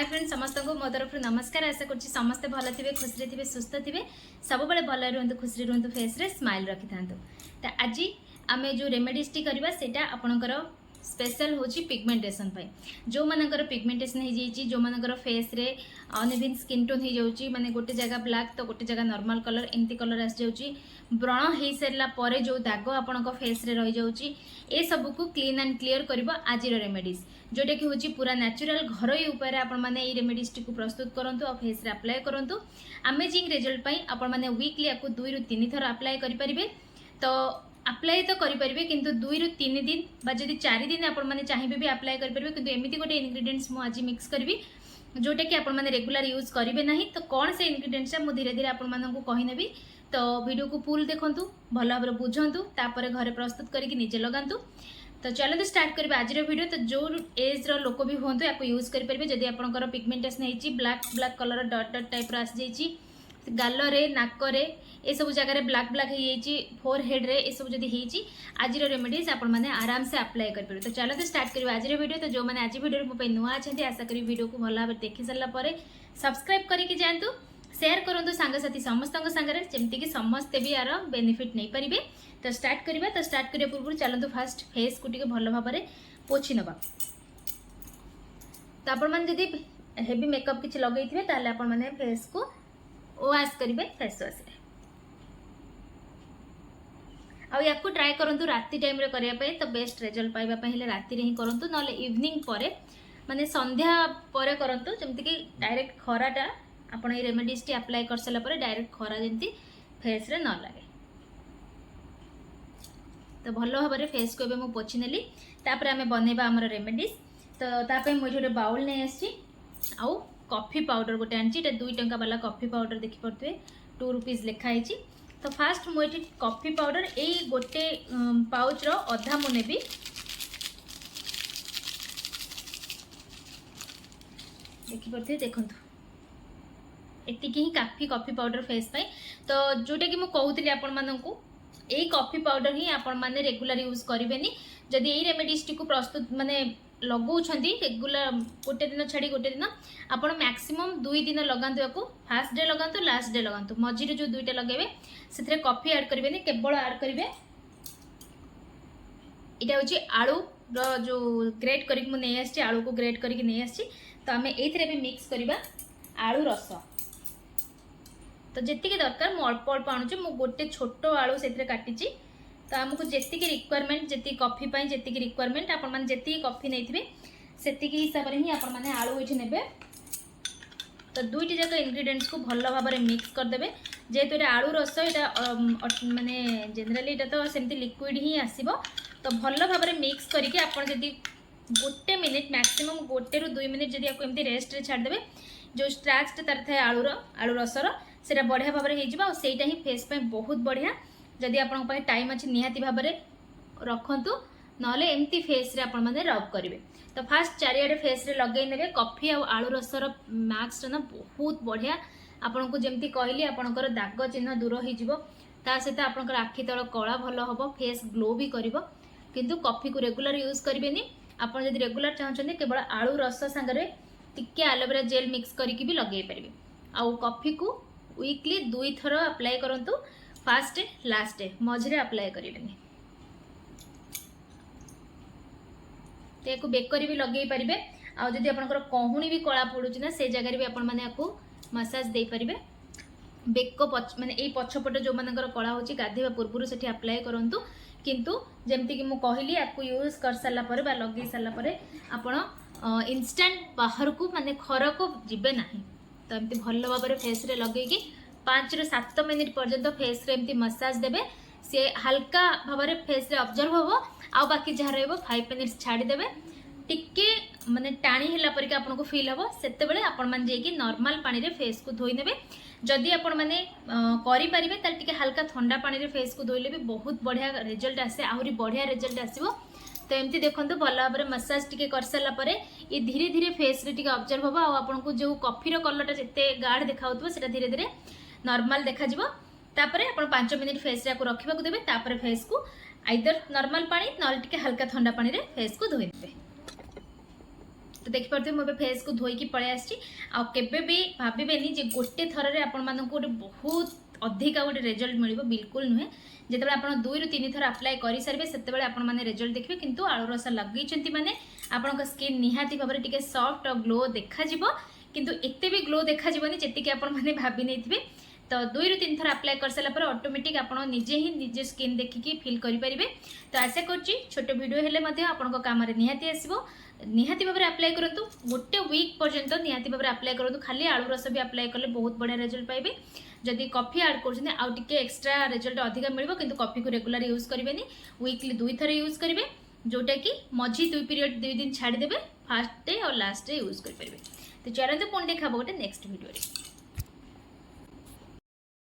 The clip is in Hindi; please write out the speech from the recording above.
हाय फ्रेंड समस्त को मो तरफ नमस्कार। आशा कर समस्ते भल थे खुशी थे सुस्थ थे सब भल रुहतु खुशी रुहतु फेस रे स्माइल रखि था। तो आज आम जो रेमेडीज टी करवा सेटा आपणकर स्पेशल हूँ पिगमेंटेशन जो मानकर पिगमेंटेशन हो जाइए जो मानकर फेस रे अनइवन स्किन टोन हो जाऊँगी माने गोटे जगह ब्लैक तो गोटे जगह नॉर्मल कलर एमती कलर आसी जाऊँगी व्रण हो सारा पर जो दाग आपण फेस रे रही जाऊँगी ए सब को क्लीन एंड क्लीयर कर आज रेमेडीज जोटा कि हूँ पूरा नेचुरल घरोई उपाय आपण मैंने ये रेमेडीज टी को प्रस्तुत करूँ और फेस रे अप्लाई करूँ अमेजिंग रिजल्ट आपण मैंने वीकली या 2 ରୁ 3 थर अप्लाई करें तो अप्लाई तो करें किंतु 2 ରୁ 3 दिन बा जदि 4 दिन आपण मैंने चाहिए भी अप्लाई करेंगे किंतु एमती गोटे इनग्रेडिएंट्स मु आज मिक्स करी जोटा कि आपण मैंने रेगुलर यूज करेंगे ना तो कौन से इनग्रेडिएंट्स मुझे धीरे धीरे आपण मानक कहीनेबी तो वीडियो को फुल देखूँ भल भाव बुझंतु तापर घरे प्रस्तुत करके निजे लगातु। तो चलते स्टार्ट करेंगे आज वीडियो। तो जो एज रो लोक भी हूँ या यूज करेंगे जदि आपंकर पिगमेंटेशन होती ब्लैक ब्लैक कलर डट डट टाइप आसी जाइए गालरे नाकरे ये सब जगह ब्लैक ब्लैक हो फोर हेड रे ये सब जब होती आज रेमेडीज आपने आराम से अप्लाई करेंगे। तो चलते स्टार्ट करेंगे आज वीडियो। तो जो मैंने आज वीडियो मो नुआ अच्छा आशा करी वीडियो को भल भाव देखी सारापर सब्सक्राइब करके जातु शेयर करूँ सांगसाथी समस्त जमीक समस्ते भी यार बेनिफिट नहीं पारे। तो स्टार्ट करवा। तो स्टार्ट करने पूर्व चलते फास्ट फेस को भल भाव में पोछि नवा। तो आपण मैंने जब हेवी मेकअप किसी लगे थे आपण मैंने फेस को वाश करेंगे फेस वाश आउ या ट्राए करूँ राति टाइम रे करने तो बेस्ट रिजल्ट पाइबा राति रे ही करूँ ना इवनिंग पर माने संध्या पर करूँ जमीक डायरेक्ट खराटा आपन ये रेमेडीज टी अप्लाई कर सारा पर डायरेक्ट खरा जमी फेस रे न लगे। तो भल भाव में फेस को मुझे पोछि नेली तापर आमे बनेबा हमर रेमेडीज। तो तापर मुझे गोटे बाउल नहीं आसी आउ कॉफी पाउडर गोटे आनी 2 टंका वाला कॉफी पाउडर देखि पड़ते 2 रुपीज लिखाई। तो फास्ट मुझे कॉफी पाउडर यही गोटे पाउच रो अधा मु नेबी देखि पड़ते देखु एतिक ही काफी कॉफी पाउडर फेस पाई। तो जोटा कि मुझे कहूली आपण मानू यही कॉफी पाउडर ही आपण मैंने रेगुलर यूज करेंगे जदि यही रेमेडीज टी को प्रस्तुत माने लगाउछंती रेगुलर गोटे दिन छाड़ी गोटे दिन आपण मैक्सिमम 2 दिन लगातु या फास्ट डे लगातु लास्ट डे लगातु मझिरे जो 2टा लगेबे से कॉफी ऐड करेंगे केवल ऐड करेंगे इटा हूँ आलू जो ग्रेट करके नहीं आसी आलू को ग्रेट करके नहीं आसी। तो आम ये मिक्स करवा आलू रस। तो जी दरकार मुझे अल्प अल्प आणुचे मु गोटे छोट आलू से काटी। तो आमको जी रिक्वायरमेंट जी कॉफी जी रिक्वायरमेंट आपण मैंने जी कॉफी नहीं से हिसाब से ही आपण मैंने आलू ये ने। तो 2टी जाक इनग्रेडिएंट्स को भल भाव में मिक्स करदे जेहेतु ये आलू रस यहाँ माने जनरली ये तो सेमती लिक्विड ही आसो। तो भल भाव में मिक्स करके आप गोटे मिनिट मैक्सिमम 1 ରୁ 2 मिनिट जब आपको एमती रेस्ट रे छाड़देवे जो स्ट्राक्स तार थाए आलू रसर से बढ़िया भाव में होटा ही फेस पे बहुत बढ़िया जदि आप टाइम अच्छे निहाती भाव में रखतु ना एमती फेस रे आपण मैंने रब करेंगे। तो फास्ट चारिआडे फेस रे लगे ने कॉफी और आलू रसर मैक्स ना बहुत बढ़िया आपन को जमती कहली आपणकर दाग चिन्ह दूर हो सहित आपणकर आखि तल कला भल हम फेस ग्लो भी कर किंतु कॉफी को रेगुलर यूज करेंगे। आपड़ जब रेगुलर चाहते केवल आलू रस सांगे टिके एलोवेरा जेल मिक्स करके भी लगे पारे। आउ कॉफी को वीकली 2 थर अप्लाई करंतु फास्ट डे लास्ट डे मझे अप्लाई करेंगे। तो बेकर भी लगे पारे आदि आपंकर कहूणी भी कला पड़ूँ से जगह भी आपण मैंने मसाज दे पारे बेक माने यही पछपट जो मानकर कला हो गाधेवा पूर्व से अप्लाई करूँ किंतु जमती कि कहली आपको यूज कर सारा पर लगे सारापर आपण इंस्टेंट बाहर को माने खर को जीवे ना। तो एमती भल भाव में फेस रे लगे 5 ରୁ 7 मिनिट पर्यंत फेस रे एमती मसाज देबे से हल्का भाव में फेस रे ऑब्जर्व हो आ बाकी जहाँ रही 5 मिनिट्स छाड़देवे टिके माने टाणी है परिका आपको फील हम से आपण मैंने जाकि नॉर्मल पानी रे फेस को धोई नेबे। जदि आपण मैंने करें टिके हल्का ठंडा पानी रे फेस को धोइले भी बहुत बढ़िया रिजल्ट आसे आहरी बढ़िया रिजल्ट आसो। तो एमती देखो भल भाव में मसाज टिके कर सारापर ये धीरे धीरे फेस रे टिके ऑब्जर्व हम आपको जो कॉफी कलरटा जिते गाढ़ देखा धीरे धीरे नॉर्मल देखा तापर आप 5 मिनिट फेस रे रखा देवे तापर फेस को आइदर नॉर्मल पानी ना टिके हल्का ठंडा पानी रे फेस को धोई देवे। तो देखिपे मुझे फेस को धोईकी पलि आसी आबे भी भावेनि जे गोटे थर में आपण मानक गोटे बहुत अधिका गोटे रिजल्ट मिल बिल्कुल नुहे जिते आप 2 ରୁ 3 थर अप्लाई कर सारे से आपण मैंने रिजल्ट देखिए किंतु आलू रस लगे मैंने आपण स्किन निहाती भाव में टिके सॉफ्ट और ग्लो देखा किंतु एते भी ग्लो देखा जी आपण मैंने भाभी नहीं तो 2 ରୁ 3 थर अप्लाई कर सारा ऑटोमेटिक आप निजे ही निजे स्किन देखिकी फील करेंगे। तो आशा करुँची छोट वीडियो हेले आपण काम निहाती आसो निहाती भाव में अप्लाई करूँ गोटे वीक पर्यंत निहाती भाव में अप्लाई करूँ खाली आलू रस भी अप्लाई कले बहुत बढ़िया रिजल्ट पाइबे। जदि कॉफी ऐड कर आउ टिके एक्स्ट्रा रिजल्ट अधिका मिल किंतु कॉफी को रेगुलर यूज करेंगे वीकली 2 थर यूज करेंगे जोटा कि मझी 2 पीरियड 2 दिन छाड़देवे फास्ट डे और लास्ट डे यूज करेंगे। तो चलते पुणी देखा गोटे नेक्स्ट वीडियो।